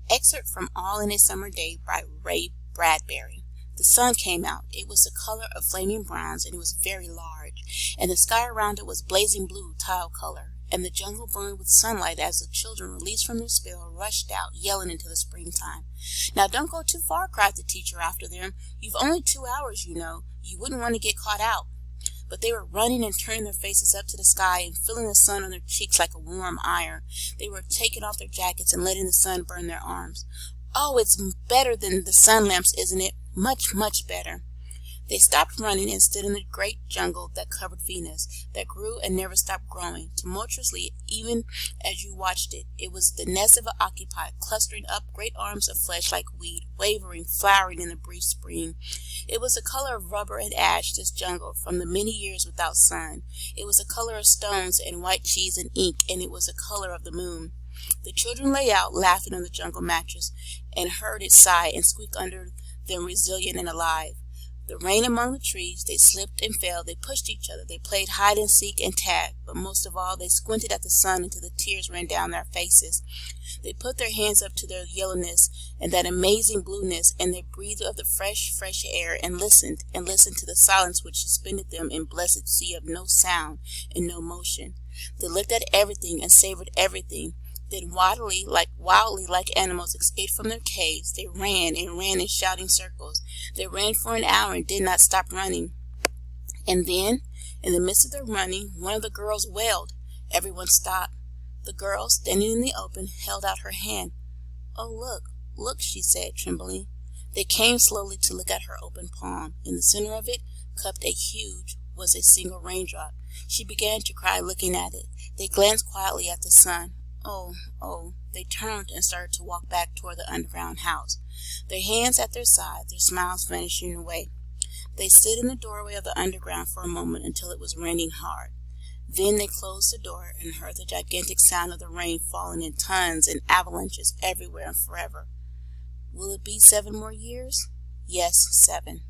Excerpt from All in a Summer Day by Ray Bradbury. The sun came out. It was the color of flaming bronze, and it was very large, and the sky around it was blazing blue tile color, and the jungle burned with sunlight as the children, released from their spell, rushed out, yelling into the springtime. "Now don't go too far," cried the teacher after them. "You've only 2 hours, you know. You wouldn't want to get caught out." But they were running and turning their faces up to the sky and feeling the sun on their cheeks like a warm iron. They were taking off their jackets and letting the sun burn their arms. "Oh, it's better than the sun lamps, isn't it? Much, much better." They stopped running and stood in the great jungle that covered Venus, that grew and never stopped growing, tumultuously even as you watched it. It was the nest of an octopi, clustering up great arms of flesh like weed, wavering, flowering in the brief spring. It was the color of rubber and ash, this jungle, from the many years without sun. It was the color of stones and white cheese and ink, and it was the color of the moon. The children lay out, laughing on the jungle mattress, and heard it sigh and squeak under them, resilient and alive. The rain among the trees, they slipped and fell, they pushed each other, they played hide and seek and tag, but most of all they squinted at the sun until the tears ran down their faces. They put their hands up to their yellowness and that amazing blueness, and they breathed of the fresh, fresh air, and listened to the silence which suspended them in blessed sea of no sound and no motion. They looked at everything and savored everything. Then wildly like animals escaped from their caves, they ran and ran in shouting circles. They ran for an hour and did not stop running. And then, in the midst of their running, one of the girls wailed. Everyone stopped. The girl, standing in the open, held out her hand. "Oh, look," she said, trembling. They came slowly to look at her open palm. In the center of it, cupped was a single raindrop. She began to cry, looking at it. They glanced quietly at the sun. Oh, they turned and started to walk back toward the underground house, their hands at their sides, their smiles vanishing away. They stood in the doorway of the underground for a moment until it was raining hard. Then they closed the door and heard the gigantic sound of the rain falling in tons and avalanches everywhere and forever. Will it be 7 more years? Yes, 7.